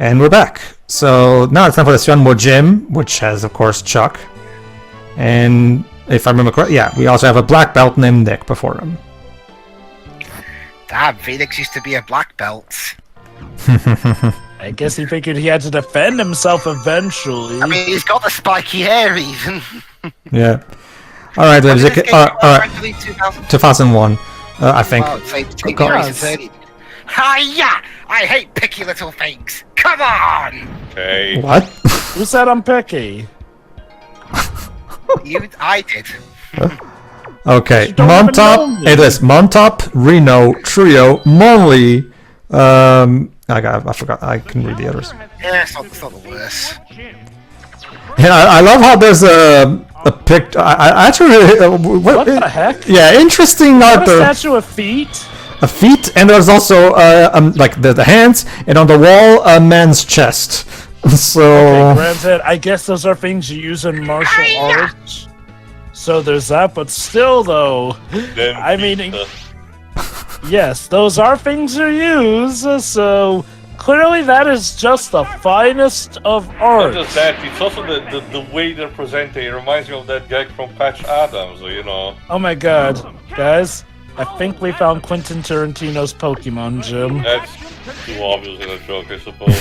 And we're back. So now it's time for the Swashbuckling gym, which has, of course, Chuck. And if I remember correctly, yeah, we also have a black belt named Nick before him. Damn, Phoenix used to be a black belt. I guess he figured he had to defend himself eventually. I mean, he's got the spiky hair even. Yeah. Alright, Alright. 2001, I think. Well, Hiya! I hate picky little things. Come on! Okay. What? Who said I'm picky? I did. Okay, Montop, it is Montop, Reno, Trio, Monley, I forgot, I can read the others. Yeah, it's not the worst. Yeah, I love how there's a pic, I actually, what the heck? Yeah, interesting What art. a statue of feet? A feet, and there's also, like, the hands, and on the wall, a man's chest. So... Okay, granted, I guess those are things you use in martial arts. So there's that, but still, though, I mean, yes, those are things you use, so clearly that is just the finest of art. Not just that, it's also the way they're presenting. It reminds me of that gag from Patch Adams, you know. Oh my god, guys, I think we found Quentin Tarantino's Pokemon gym. That's too obvious in a joke, I suppose.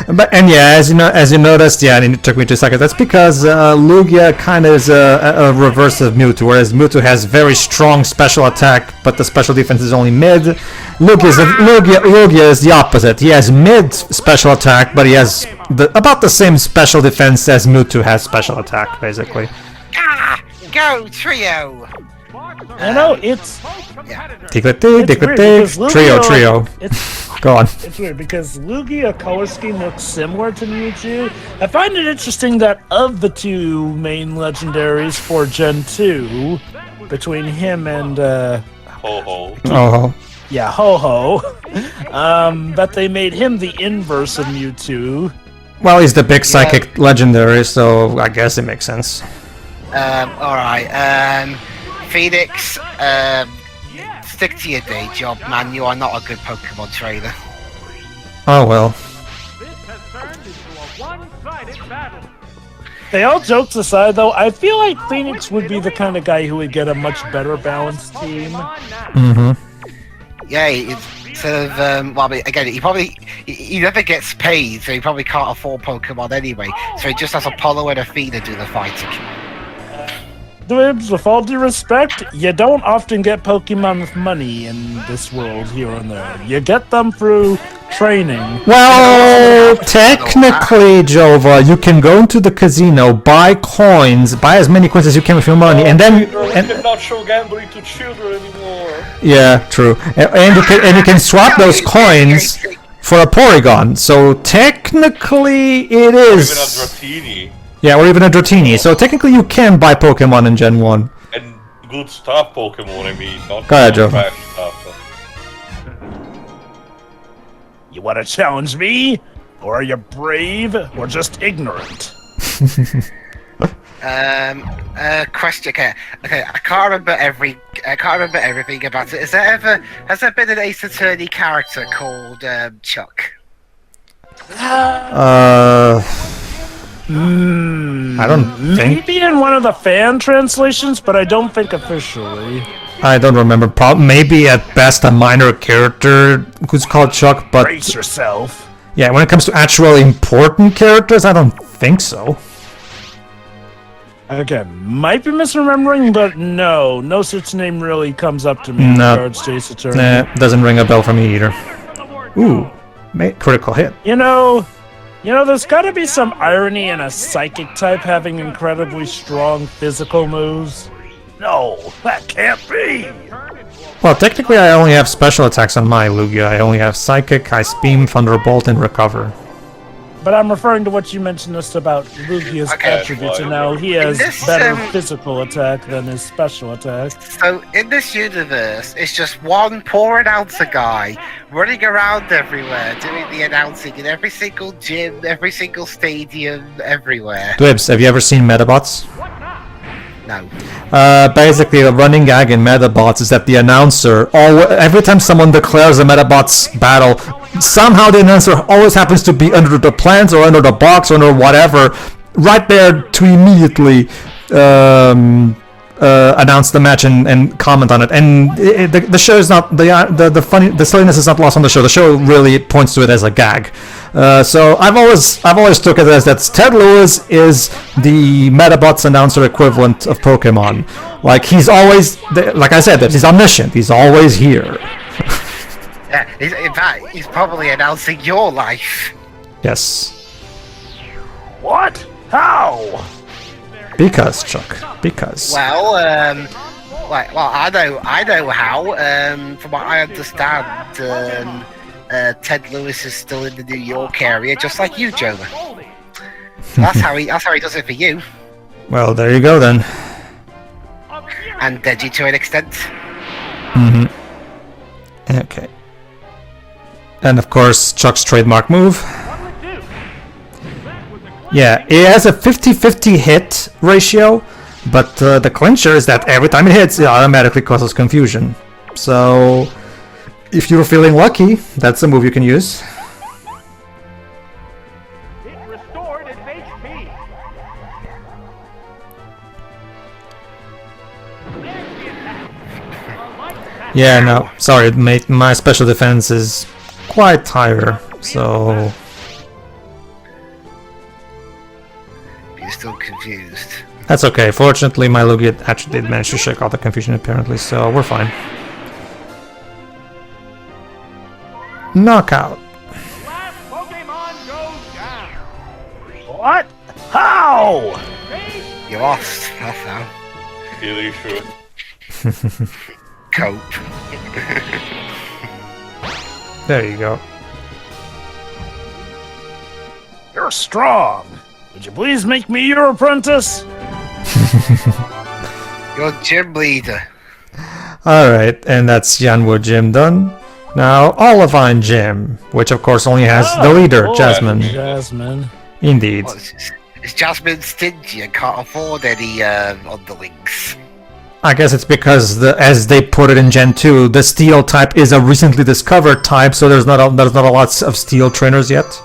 And yeah, as you noticed, yeah, and it took me 2 seconds. That's because Lugia kind of is a reverse of Mewtwo, whereas Mewtwo has very strong special attack, but the special defense is only mid. Lugia is the opposite. He has mid special attack, but he has about the same special defense as Mewtwo has special attack, basically. Ah! Go, Trio! You know, it's... Trio. Go on. It's weird because Lugia color scheme looks similar to Mewtwo. I find it interesting that of the two main legendaries for Gen 2, between him and Ho-ho. Oh. Yeah, Ho-ho, that they made him the inverse of Mewtwo. Well, he's the big psychic legendary, so I guess it makes sense. Alright, Phoenix, stick to your day job, man. You are not a good Pokemon trainer. Oh well. Hey, all jokes aside, though, I feel like Phoenix would be the kind of guy who would get a much better balanced team. Yeah, instead of, well, I mean, again, he never gets paid, so he probably can't afford Pokemon anyway, so he just has Apollo and Athena do the fighting. With all due respect, you don't often get Pokemon with money in this world here and there. You get them through training. Well, technically, Jova, you can go into the casino, buy coins, buy as many coins as you can with your money, and then... You cannot show gambling to children anymore. Yeah, true. And you can swap those coins for a Porygon, so technically it is... Or even a Dratini. Yeah, or even a Dratini, so technically you can buy Pokemon in Gen 1. And good stuff Pokemon, I mean, not Go ahead, Joe. bad stuff. You want to challenge me? Or are you brave? Or just ignorant? Question. Okay, I can't remember everything about it. Has there been an Ace Attorney character called Chuck? I don't think... Maybe in one of the fan translations, but I don't think officially. I don't remember. Maybe at best a minor character who's called Chuck, but... Brace yourself. Yeah, when it comes to actual important characters, I don't think so. Again, might be misremembering, but no such name really comes up to me in regards to Ace Attorney. Nah, doesn't ring a bell for me either. Ooh, critical hit. You know, there's gotta be some irony in a psychic type having incredibly strong physical moves. No, that can't be! Well, technically I only have special attacks on my Lugia. I only have Psychic, Ice Beam, Thunderbolt, and Recover. But I'm referring to what you mentioned just about Lugia's attributes, and now he has better physical attack than his special attack. So, in this universe, it's just one poor announcer guy running around everywhere, doing the announcing in every single gym, every single stadium, everywhere. Dwibs, have you ever seen Metabots? No. Basically, the running gag in Metabots is that the announcer, every time someone declares a Metabots battle, somehow the announcer always happens to be under the plants or under the box or under whatever, right there to immediately announce the match and comment on it. And the show is not the silliness is not lost on the show. The show really points to it as a gag. So I've always took it as that Ted Lewis is the Metabots announcer equivalent of Pokemon. Like he's always, like I said, that he's omniscient. He's always here. Yeah, in fact, he's probably announcing your life. Yes. What? How? Because, Chuck. Because. Well, I know how. From what I understand, Ted Lewis is still in the New York area, just like you, Joe. That's how he does it for you. Well, there you go then. And Deji to an extent. Mm-hmm. Okay. And of course, Chuck's trademark move. Yeah, it has a 50-50 hit ratio, but the clincher is that every time it hits, it automatically causes confusion. So, if you're feeling lucky, that's a move you can use. Yeah, no, sorry, mate, my special defense is quite higher, so... You're still confused. That's okay. Fortunately, my Lugia actually did manage to shake all the confusion apparently, so we're fine. Knockout. What? How? You lost. That's how. Really true. Cope. There you go. You're strong. Would you please make me your apprentice? You're gym leader. Alright, and that's Yanwu Gym done. Now, Olivine Gym, which of course only has the leader, boy. Jasmine. Jasmine. Indeed. Well, is Jasmine stingy and can't afford any underlings? I guess it's because, as they put it in Gen 2, the Steel type is a recently discovered type, so there's not a lot of Steel trainers yet.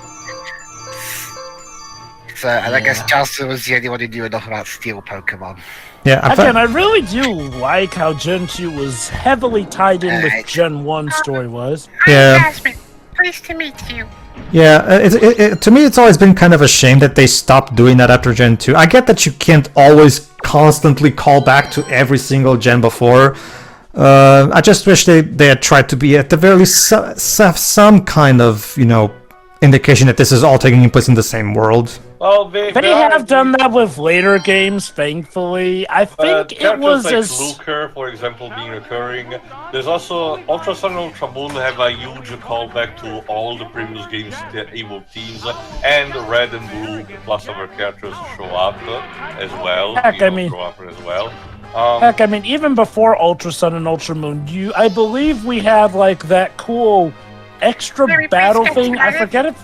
So, and I guess Jasmine was the only one who knew enough about Steel Pokemon. Yeah, Again, I really do like how Gen 2 was heavily tied in with Gen 1 story-wise. Yeah. Hi, Jasmine. Pleased to meet you. Yeah, to me it's always been kind of a shame that they stopped doing that after Gen 2. I get that you can't always constantly call back to every single gen before. I just wish they had tried to be at the very least some kind of, indication that this is all taking place in the same world. Well, They have done that with later games, thankfully. I think it was like as... Luker, for example, being recurring. There's also Ultra Sun and Ultra Moon have a huge callback to all the previous games, the Evil Teams, and Red and Blue plus other characters show up as well. Heck, I mean, even before Ultra Sun and Ultra Moon, I believe we had like that cool extra battle thing. I forget if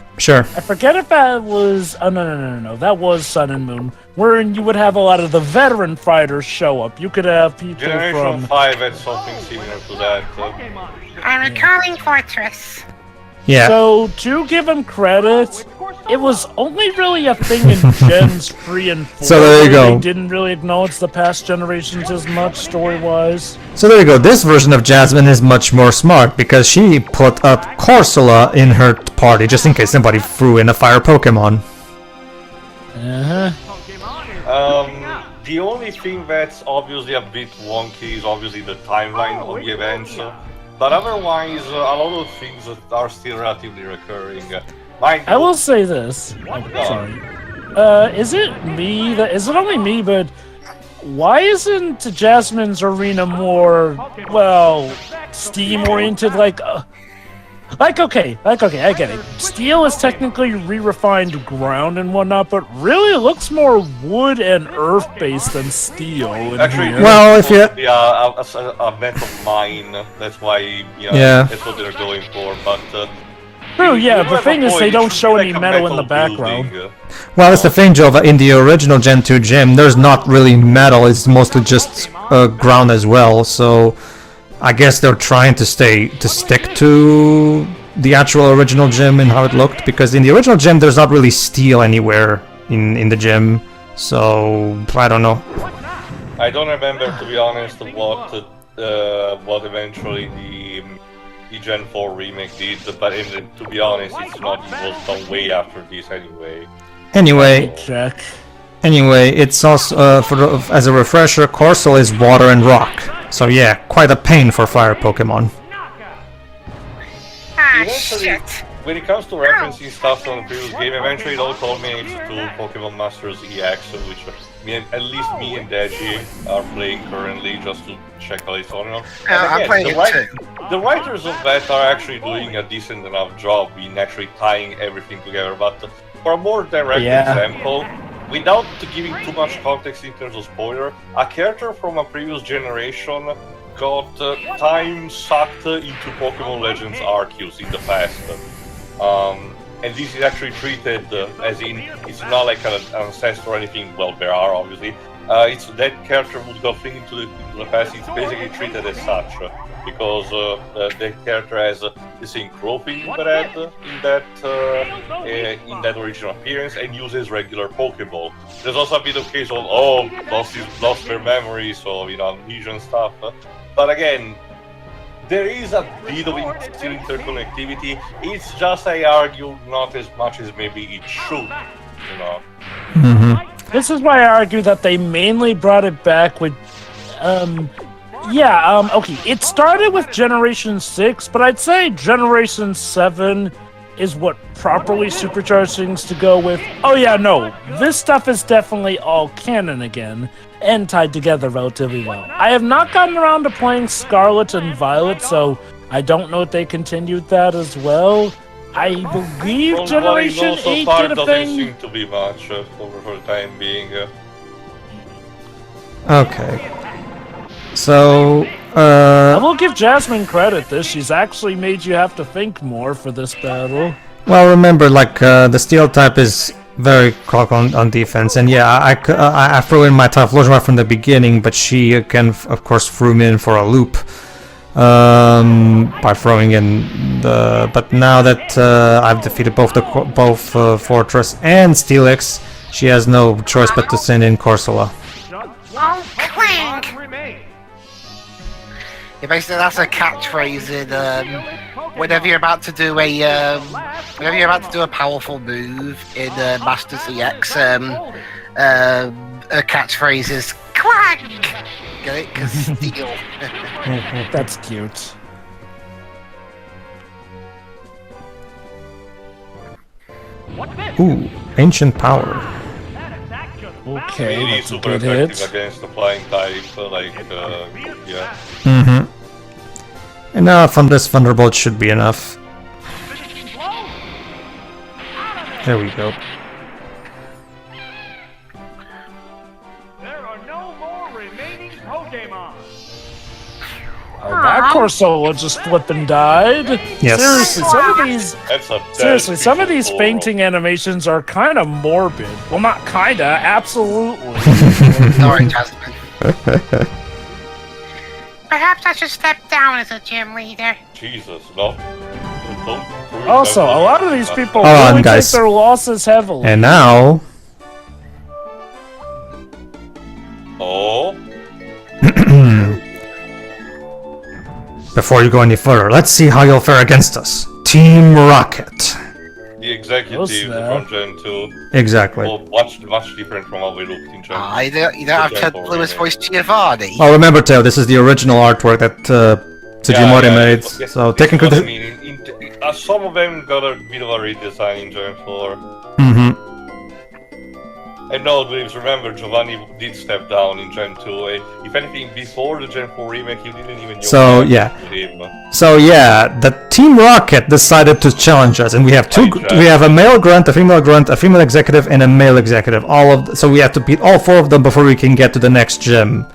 that was no, that was Sun and Moon, wherein you would have a lot of the veteran fighters show up. You could have people Generation from 5 had something similar to that. I'm recalling Fortress. Yeah. So to give him credit, it was only really a thing in Gens 3 and 4. So there you go. They didn't really acknowledge the past generations as much story-wise. So there you go. This version of Jasmine is much more smart because she put up Corsola in her party just in case somebody threw in a fire Pokemon. The only thing that's obviously a bit wonky is obviously the timeline of the events. But otherwise, a lot of things are still relatively recurring. I will say this. Sorry. Is it only me, but why isn't Jasmine's arena more, Steam-oriented? Okay, I get it. Steel is technically re-refined ground and whatnot, but really it looks more wood and earth-based than steel. Actually, well, if you a metal mine, that's why that's what they're going for. But true, yeah. The thing is, they don't show any metal in the background. Well, it's the thing, Jova. In the original Gen 2 gym, there's not really metal. It's mostly just ground as well. So I guess they're trying to stick to the actual original gym and how it looked, because in the original gym there's not really steel anywhere in the gym, so I don't know. I don't remember, to be honest, what eventually the Gen 4 remake did, but to be honest, it was done way after this anyway. Anyway, Check. it's also as a refresher, Corsola is water and rock. So yeah, quite a pain for fire Pokemon. Ah, Eventually, shit. when it comes to referencing stuff from the previous game, eventually it all culminates to Pokemon Masters EX, which at least me and Deji are playing currently, just to check how it's on. I'm playing it too. The writers of that are actually doing a decent enough job in actually tying everything together, but for a more direct example, without giving too much context in terms of spoiler, a character from a previous generation got time sucked into Pokemon Legends Arceus in the past. And this is actually treated as in, it's not like an ancestor or anything, well, there are obviously. It's that character who got thing into the past, it's basically treated as such. Because that character has the same clothing thread in that original appearance and uses regular Pokeball. There's also a bit of case of lost their memory, so amnesia and stuff. But again, there is a bit of still interconnectivity. It's just, I argue, not as much as maybe it should. This is why I argue that they mainly brought it back with okay, it started with Generation 6, but I'd say Generation 7 is what properly supercharged things to go with. Oh yeah, no, this stuff is definitely all canon again, and tied together relatively well. I have not gotten around to playing Scarlet and Violet, so I don't know if they continued that as well. I believe Generation 8 did a doesn't thing. seem to be much for the time being. Okay. So, I will give Jasmine credit this. She's actually made you have to think more for this battle. well, remember, the steel type is very clog on defense, and yeah, I threw in my Typhlosion right from the beginning, but she again, of course, threw me in for a loop by throwing in the. But now that I've defeated both Fortress and Steelix, she has no choice but to send in Corsola. Oh, clang! Yeah, basically, that's a catchphrase in whenever you're about to do a powerful move in Masters EX. A catchphrase is clang. Get it? 'Cause steel. That's cute. Ooh, ancient power. Okay, Really that's a super good effective hit. against the flying type, yeah. Mm-hmm. And now from this Thunderbolt should be enough. There we go. There are no more remaining Pokemon. Oh, that Corsola just flipping died. Yes. Seriously, some of these beautiful fainting animations are kind of morbid. Well, not kinda, absolutely. Sorry, Jasmine. Perhaps I should step down as a gym leader. Jesus, no. Don't prove Also, that a lot of these people Hold on, really take guys. their losses heavily. And now, Oh, before you go any further, let's see how you'll fare against us. Team Rocket. the executive that? from Gen 2. Exactly. Well, much different from how we looked in Gen 2. You don't have Ted Lewis voice Giovanni. Well, remember, Teo, this is the original artwork that Tsujimori made. Yeah, So this technically, is what I mean. Some of them got a bit of a redesign in Gen 4. mm-hmm. And no, please remember, Giovanni did step down in Gen 2. If anything, before the Gen 4 remake, you didn't even know So, that yeah. with him. So yeah, the Team Rocket decided to challenge us, and we have we have a male grunt, a female executive, and a male executive. So we have to beat all four of them before we can get to the next gym.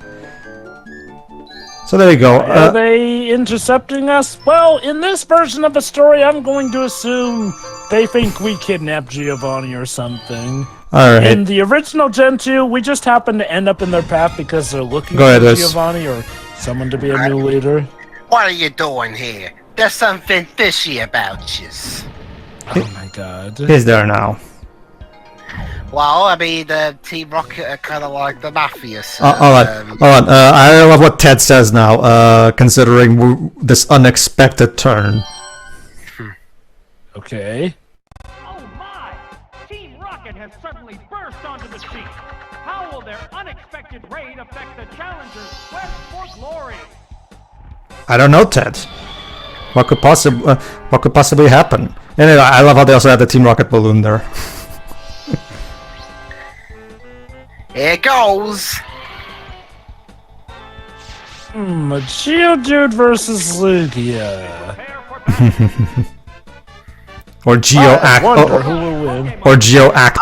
So there you go. Are they intercepting us? Well, in this version of the story, I'm going to assume they think we kidnapped Giovanni or something. All right. In the original Gen 2, we just happen to end up in their path because they're looking Go ahead, for Liz. Giovanni or someone to be a new leader. What are you doing here? There's something fishy about you. Oh my god. Is there now? Well, I mean, Team Rocket are kind of like the mafia. So, Hold on. I love what Ted says now, considering this unexpected turn. Okay. Oh my! Team Rocket has suddenly burst onto the scene. How will their unexpected raid affect the challengers' quest for glory? I don't know, Ted. What could possibly happen? Anyway, I love how they also had the Team Rocket balloon there. Here goes. A Geodude versus Lugia. Or I wonder who will win. Or Geo Act.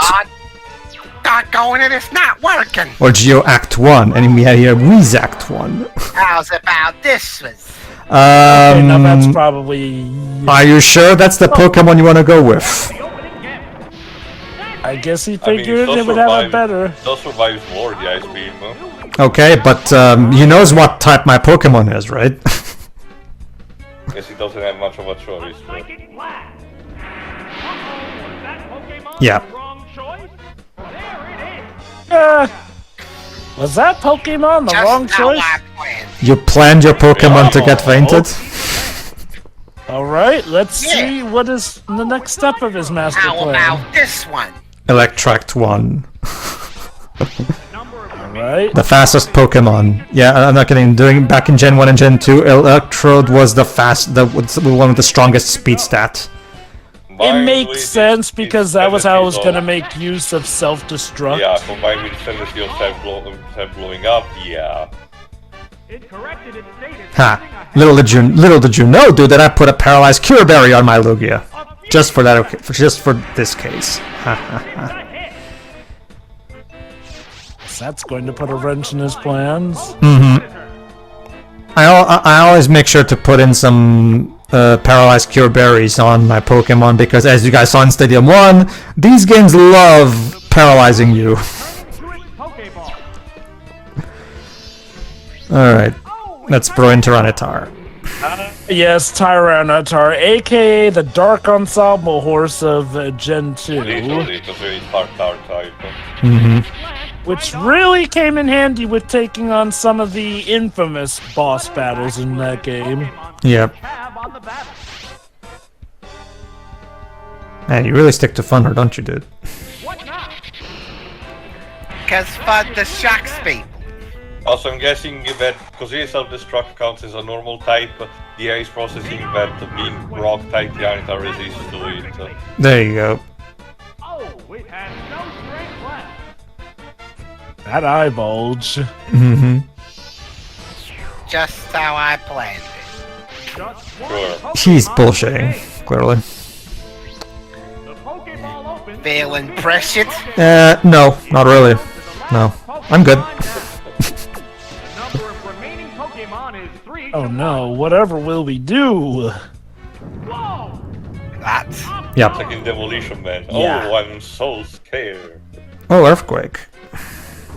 Got going and it's not working. Or Geo Act 1, and we have here Wheeze Act 1. How's about this one? Okay, now that's probably... Are you sure that's the Pokemon you want to go with? I guess he figured it would have it better. Still survives more the ice beam, huh? Okay, but he knows what type my Pokemon is, right? Guess he doesn't have much of a choice. But... Psychic Blast. Was that Pokemon Yeah. the wrong choice? There it is. Was that Pokemon the wrong Just how choice? I planned. You planned your Pokemon to get fainted? Alright, let's Yeah. see what is the next step of his master How plan. about this one? Electract 1. Alright. The fastest Pokemon. Yeah, I'm not kidding. Back in Gen 1 and Gen 2, Electrode was the one with the strongest speed stat. It makes sense because that was how I was gonna make use of self-destruct. Yeah, combined with the tendency of self blowing up, yeah. It corrected its status. Ha! Little did you know, dude, that I put a paralyzed Cure Berry on my Lugia. Just for that, just for this case. Ha ha ha. That's going to put a wrench in his plans. I always make sure to put in some paralyzed Cure Berries on my Pokemon because, as you guys saw in Stadium 1, these games love paralyzing you. Pokeball. Alright, let's throw in Tyranitar. Yes, Tyranitar, aka the Dark Ensemble Horse of Gen 2. Literally, because he's part type. Which really came in handy with taking on some of the infamous boss battles in that game. Yep. Tab on the battle. Man, you really stick to Thunder, don't you, dude? What now? Cause fun the shocks people. Also, I'm guessing that because he self-destruct counts as a normal type, the AI is processing that being rock type Tyranitar resists to it. There you go. Oh, it has no strength left. That eye bulge. Just how I planned it. Just one Sure. He's Pokemon bullshitting, remains. clearly. The Pokeball opens. Feeling pressured? No, not really. No, I'm good. The number of remaining Pokemon is 3. Oh no, whatever will we do? Whoa! That's Yep. Fucking Demolition Man. Yeah. Oh, I'm so scared. Oh, Earthquake.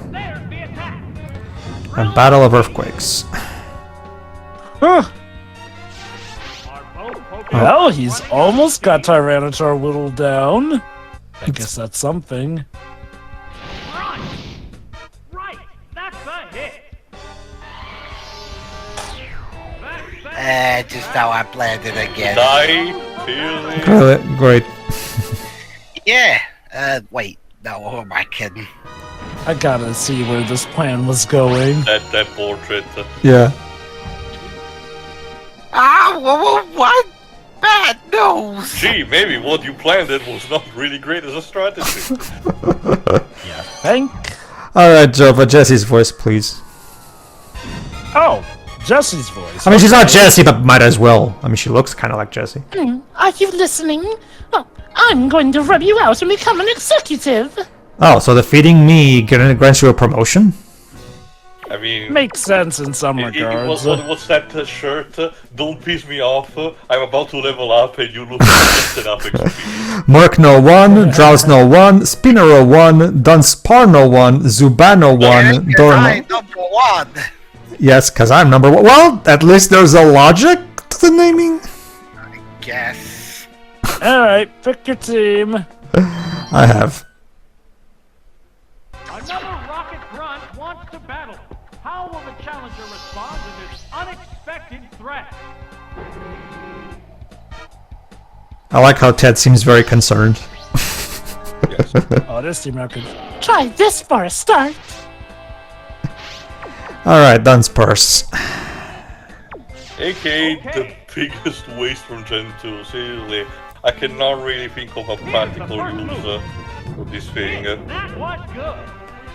There's the attack. A battle of Earthquakes. Huh. Are both Pokemon Well, he's almost got Tyranitar whittled down. I guess that's something. right? Right. That's a hit. That's just how I planned it again. Die, feeling. Great. Yeah. Wait. No, who am I kidding? I gotta see where this plan was going. That portrait. Yeah. Ah, what? Bad news. Gee, maybe what you planned it was not really great as a strategy. Thank. Alright, Joe, but Jesse's voice, please. Oh, Jesse's voice. I mean, she's not Jessie, but might as well. I mean, she looks kind of like Jessie. Are you listening? Oh, I'm going to rub you out and become an executive. Oh, so defeating me grants you a promotion? I mean, Makes sense in some regards. what's that shirt? Don't piss me off. I'm about to level up and you look just enough experience. Merc no 1, Drowse no 1, Spinner no 1, Dunsparce no 1, Zubat no 1, Dormo. Number one. Yes, because I'm number 1. Well, at least there's a logic to the naming. guess. Alright, pick your team. I have. Another rocket grunt wants to battle. How will the challenger respond to this unexpected threat? I like how Ted seems very concerned. Yes. Oh, this team record. Try this for a start. Alright, Dunsparce. AK, the biggest waste from Gen 2. Seriously, I cannot really think of a practical use of this thing. That was good.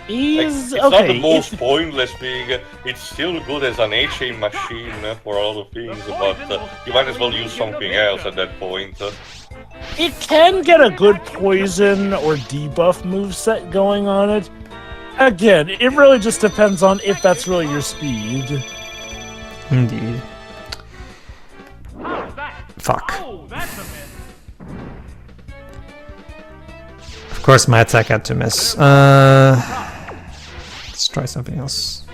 He's It's not okay. the most pointless thing. It's still good as an A-chain machine for a lot of things, but you might as well use something else at that point. It can get a good poison or debuff moveset going on it. Again, it really just depends on if that's really your speed. Indeed. How's that? Fuck. Oh, that's a miss. Of course, my attack had to miss. Let's try something else.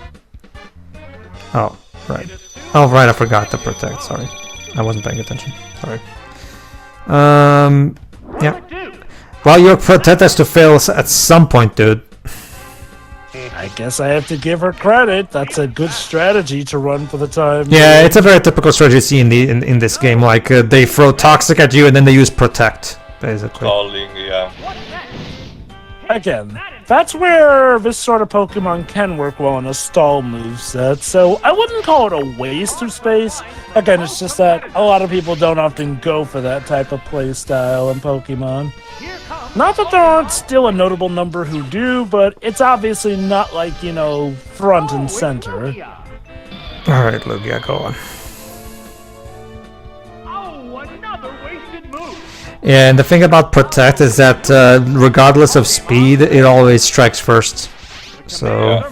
Oh, right. Oh, right, I forgot to protect. Sorry. I wasn't paying attention. Sorry. Yeah. Well, your protect has to fail at some point, dude. I guess I have to give her credit. That's a good strategy to run for the time. Yeah, it's a very typical strategy you see in this game. Like, they throw Toxic at you and then they use Protect, basically. Stalling, yeah. Again, that's where this sort of Pokemon can work well in a stall moveset, so I wouldn't call it a waste of space. Again, it's just that a lot of people don't often go for that type of playstyle in Pokemon. Not that there aren't still a notable number who do, but it's obviously not like, you know, front and center. Alright, Lugia, go on. Oh, another wasted move. Yeah, and the thing about Protect is that regardless of speed, it always strikes first. So,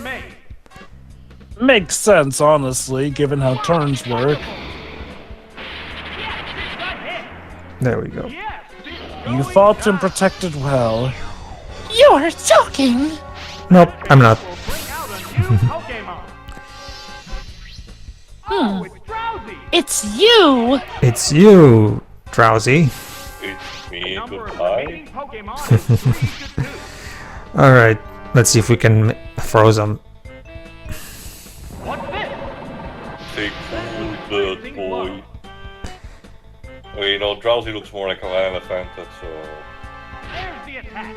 Makes sense, honestly, given how turns work. there we go. You fought and protected well. You're joking. Nope, I'm not. Oh, it's Drowsy. It's you. It's you, Drowsy. It's me, Number of goodbye. remaining Pokemon is 3 to 2. Alright, let's see if we can froze them. What's this? Take cool bird boy. Well, you know, Drowsy looks more like an elephant, so... There's the attack.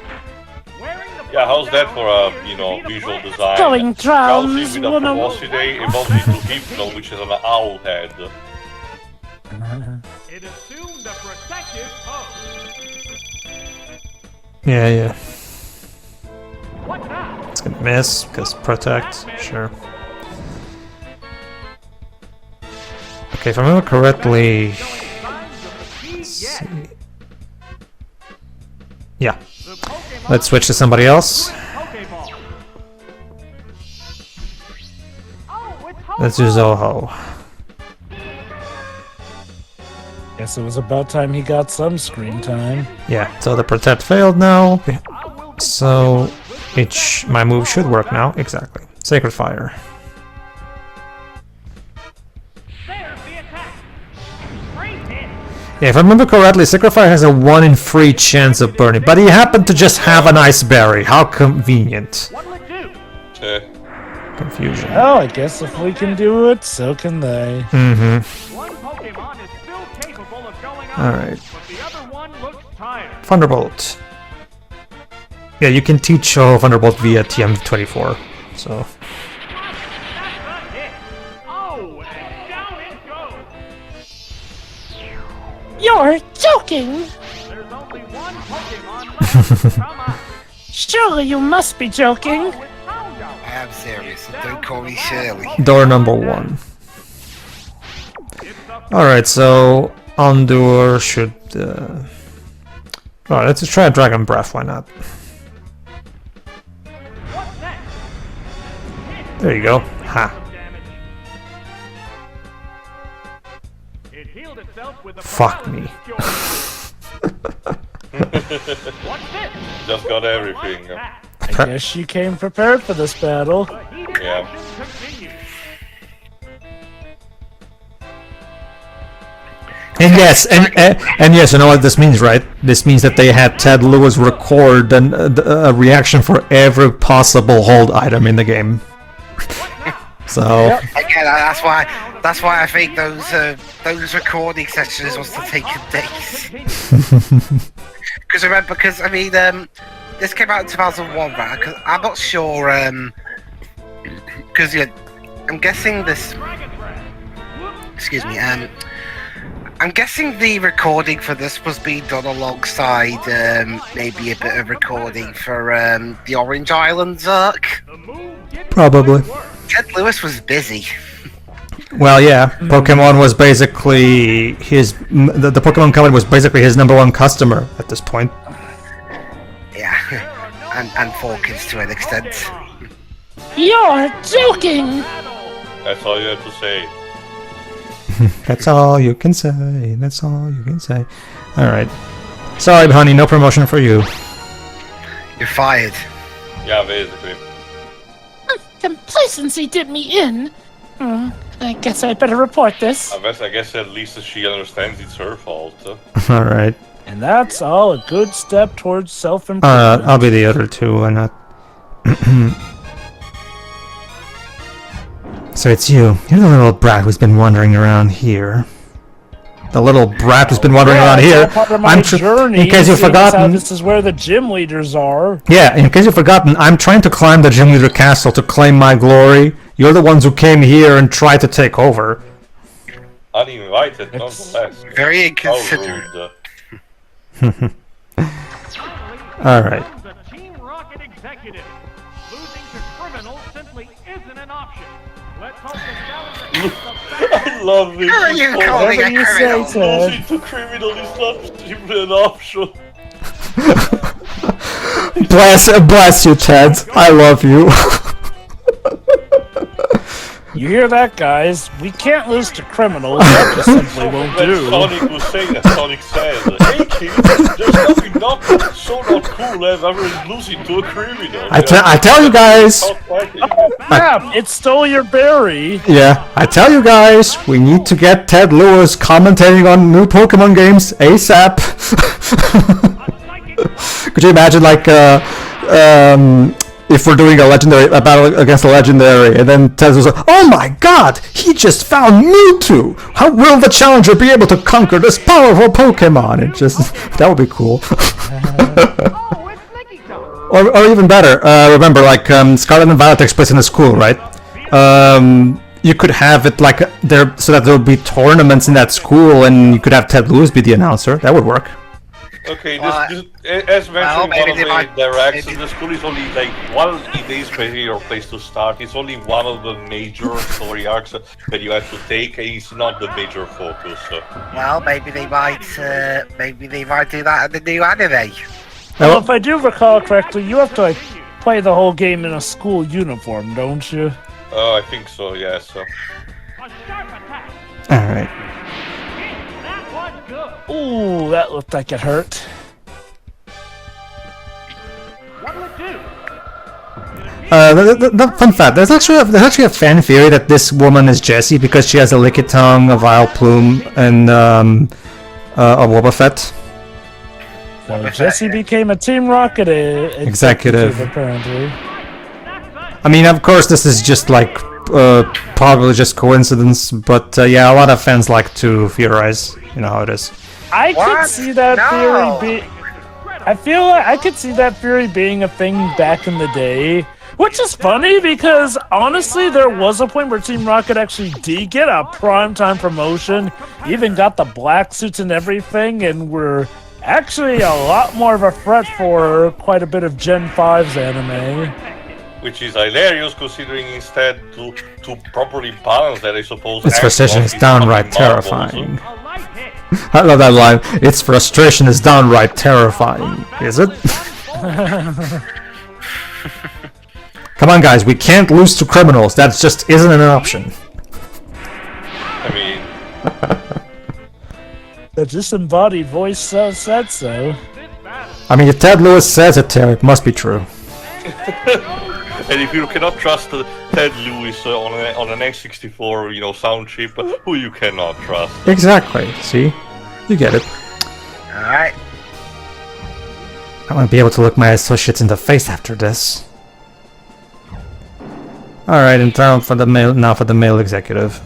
Wearing the Yeah, how's that for a, you know, visual design? Going drowns. Drowsy with a Velocity evolves into Hypno, which is an owl head. It assumed a protective pose. Yeah. What's that? It's gonna miss, because Protect, sure. Okay, if I remember correctly... Let's see. Yeah. Let's switch to somebody else. Let's do Zoho. Guess it was about time he got some screen time. Yeah, so the Protect failed now. So, my move should work now. Exactly. Sacred Fire. Yeah, if I remember correctly, Sacred Fire has a 1 in 3 chance of burning, but he happened to just have an Ice Berry. How convenient. Confusion. Oh, I guess if we can do it, so can they. Mm-hmm. One Pokemon is still capable of going on, Alright. but the other one looks tired. Thunderbolt. Yeah, you can teach Thunderbolt via TM24. So. That's a hit. Oh, and down it goes. You're joking. There's only one Pokemon left. Come on. Surely you must be joking. Oh, it's Houndour. I am serious, so don't call me Shirley. Door number 1. Alright, so Houndour should... Alright, let's try a Dragon Breath, why not? What's next? There you go. Ha. It healed itself with a Fuck me. What's this? Just got everything. I guess you came prepared for this battle. Yeah. And yes, and yes, you know what this means, right? This means that they had Ted Lewis record a reaction for every possible hold item in the game. So again, that's why I think those recording sessions must have taken days. Because I mean, this came out in 2001, right? 'Cause I'm not sure, because I'm guessing this. Excuse me. I'm guessing the recording for this was being done alongside maybe a bit of recording for the Orange Islands arc. probably. Ted Lewis was busy. Well, yeah, Pokemon was basically the Pokemon company was basically his #1 customer at this point. Yeah, and Fawkins to an extent. You're joking! That's all you have to say. That's all you can say. That's all you can say. All right. Sorry, honey, no promotion for you. You're fired. Yeah, basically. Complacency did me in. I guess I'd better report this. I guess at least she understands it's her fault. All right. And that's all a good step towards self-improvement. I'll be the other two. Why not? So it's you. You're the little brat who's been wandering around here. The little brat who's been wandering around here. Part of my journey, in case you've seeing as how forgotten. this is where the gym leaders are. Yeah, in case you've forgotten, I'm trying to climb the gym leader castle to claim my glory. You're the ones who came here and tried to take over. Uninvited, nonetheless. Very How inconsiderate. rude. Alright. The Team Rocket executive. Losing to criminals simply isn't an option. Let's hope the challenger I love this. Who are you people. calling Whatever a you say, criminal? Ted. Losing to criminal is not simply an option. Bless you, Ted. I love you. You hear that, guys? We can't lose to criminals. That just simply won't When do. Sonic was saying that, Sonic said, "Hey kids, there's nothing not cool as ever losing to a criminal." I tell you guys. Crap! It stole your berry. Yeah, I tell you guys, we need to get Ted Lewis commentating on new Pokemon games ASAP. Could you imagine, like, if we're doing a battle against a legendary, and then Ted Lewis like, "Oh my God, he just found Mewtwo! How will the challenger be able to conquer this powerful Pokemon?" It just that would be cool. Oh, it's Nicky time. Or even better, remember, like, Scarlet and Violet takes place in a school, right? You could have it like there, so that there would be tournaments in that school, and you could have Ted Lewis be the announcer. That would work. Okay, as mentioned, well, one maybe of they the might- directs, maybe- the school is only like while it is maybe your place to start, it's only one of the major story arcs that you have to take, and it's not the major focus. Well, maybe they might do that in the new anime. Well, if I do recall correctly, you have to like play the whole game in a school uniform, don't you? Oh, I think so, yes. A sharp attack. All right. That was good. Ooh, that looked like it hurt. What'll it do? The fun fact: there's actually a fan theory that this woman is Jessie because she has a Lickitung, a Vileplume, and a Wobbuffet. So Jesse became a Team Rocket Executive. apparently. I mean, of course, this is just like probably just coincidence, but yeah, a lot of fans like to theorize. You know how it is. I What? could see that No. theory be. I feel like I could see that theory being a thing back in the day, which is funny because honestly, there was a point where Team Rocket actually did get a primetime promotion, even got the black suits and everything, and were actually a lot more of a threat for quite a bit of Gen 5's anime. Which is hilarious considering instead to properly balance that, I suppose. Its frustration is Xbox downright fucking marbles. terrifying. A light hit. I love that line. Its frustration is downright terrifying. Is it? Come on, guys. We can't lose to criminals. That just isn't an option. I mean, The disembodied voice said so. I mean, if Ted Lewis says it, it must be true. and if you cannot trust Ted Lewis on an X64, sound chip, who you cannot trust. Exactly. See? You get it. Alright. I want to be able to look my associates in the face after this. Alright, in time for the male, now for the male executive.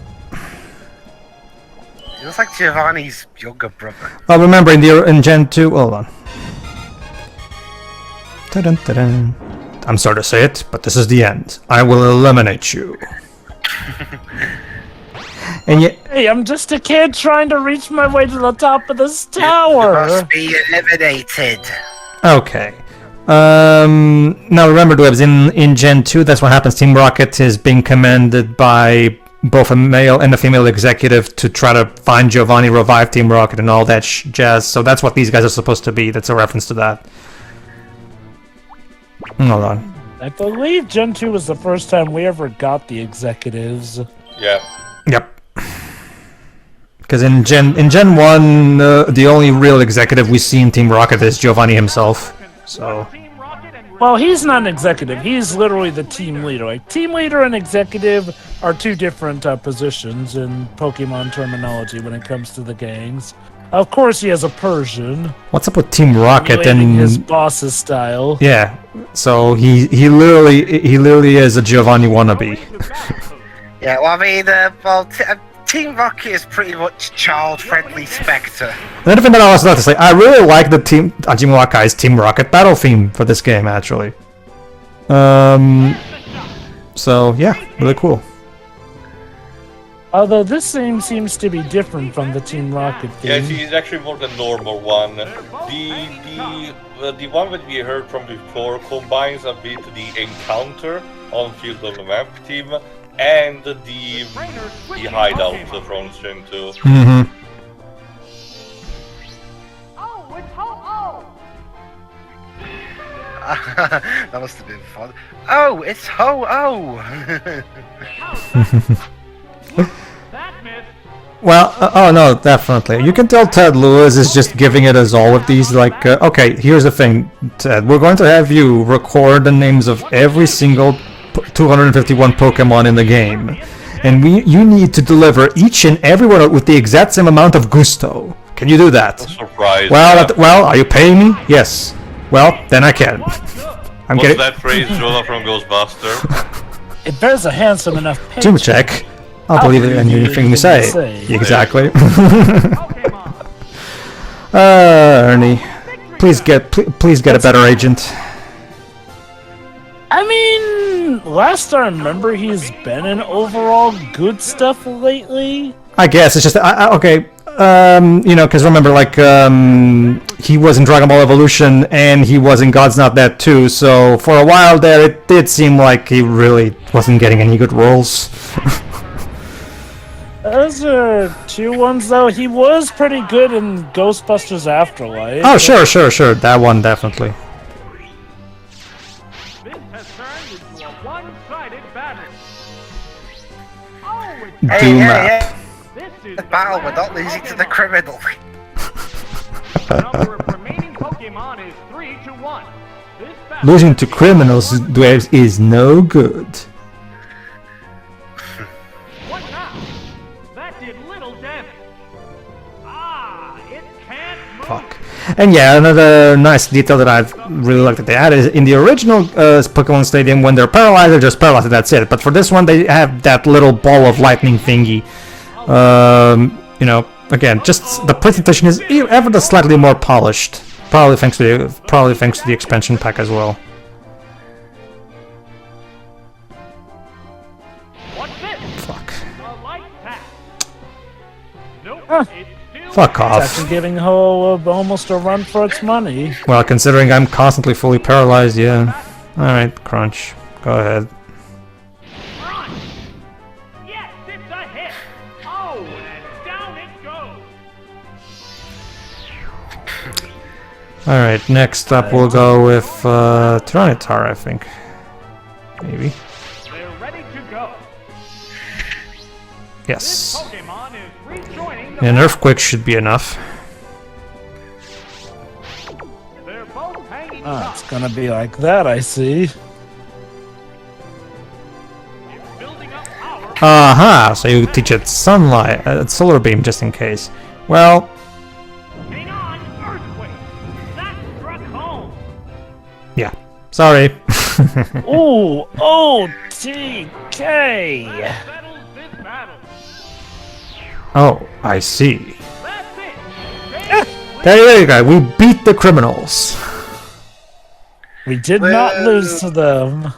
He looks like Giovanni's younger brother. Well, remember in Gen 2, hold on. Ta-dun, ta-dun. I'm sorry to say it, but this is the end. I will eliminate you. And yet, Hey, I'm just a kid trying to reach my way to the top of this tower. Must be eliminated. okay. Now remember, Dwebs, in Gen 2, that's what happens. Team Rocket is being commanded by both a male and a female executive to try to find Giovanni, revive Team Rocket, and all that jazz. So that's what these guys are supposed to be. That's a reference to that. Hold on. I believe Gen 2 was the first time we ever got the executives. Yeah. Yep. Because in Gen 1, the only real executive we see in Team Rocket is Giovanni himself. So. Well, he's not an executive. He's literally the team leader. Like, team leader and executive are two different positions in Pokemon terminology when it comes to the gangs. Of course, he has a Persian. What's up with Team Rocket and his boss's style? Yeah. So he literally is a Giovanni wannabe. Yeah, well, I mean, Team Rocket is pretty much child-friendly Spectre. Another thing that I was about to say, I really like the Team Wakai's Team Rocket battle theme for this game, actually. So yeah, really cool. Although this theme seems to be different from the Team Rocket Yeah, theme. it's actually more the normal one. The one that we heard from before combines a bit the encounter on field on the map team and the hideout from Gen 2. Mm-hmm. Oh, it's Ho-Oh! That must have been fun. Oh, it's Ho-Oh! That missed. Well, oh no, definitely. You can tell Ted Lewis is just giving it as all with these, like, okay, here's the thing, Ted. We're going to have you record the names of every single 251 Pokemon in the game. And you need to deliver each and every one with the exact same amount of gusto. Can you do that? Surprise. Well, are you paying me? Yes. Well, then I can. I'm What's getting... that phrase, Jonah from Ghostbuster? It bears a handsome enough paycheck. Jim check. I'll believe anything you say. Exactly. Ernie, please get a better agent. I mean, last I remember, he's been in overall good stuff lately. I guess it's just okay. You know, because remember, like, he was in Dragon Ball Evolution and he was in God's Not Dead too. So for a while there, it did seem like he really wasn't getting any good roles. Those are two ones, though. He was pretty good in Ghostbusters Afterlife. Oh, sure. That one, definitely. This has turned into a one-sided battle. Oh, it's Hey, Map. this is The battle, we're not losing to the criminal. the number of remaining Pokemon is 3-1. This battle Losing to criminals is no good. What now? That did little damage. Ah, it can't move. Fuck. And yeah, another nice detail that I really like that they added is in the original Pokémon Stadium, when they're paralyzed, they're just paralyzed, that's it. But for this one, they have that little ball of lightning thingy. You know, again, just the presentation is ever slightly more polished. Probably thanks to the expansion pack as well. What's this? Fuck. A light tap. Nope, Huh. it's still Fuck It's off. actually giving Ho almost a run for its money. Well, considering I'm constantly fully paralyzed, yeah. Alright, Crunch. Go ahead. run. Yes, it's a hit. Oh, and down it goes. Alright, next up we'll go with Tyranitar, I think. Maybe. They're ready to go. Yes. Pokemon is rejoining the An Earthquake should be enough. They're both hanging Ah, tough. it's gonna be like that, I see. It's building up power. Aha! So you teach it sunlight, solar beam, just in case. Well, Yeah. Sorry. Ooh, OTK. Settles this battle. Oh, I see. That's it. There you go. We beat the criminals. We did not lose to them.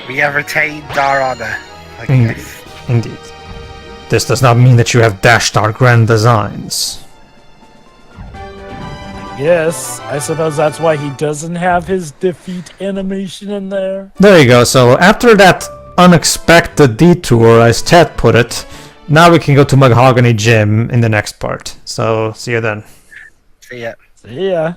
We have retained our honor. I Indeed. guess. Indeed. This does not mean that you have dashed our grand designs. Yes, I suppose that's why he doesn't have his defeat animation in there. There you go. So after that unexpected detour, as Ted put it, now we can go to Mahogany Gym in the next part. So see you then. See ya. See ya.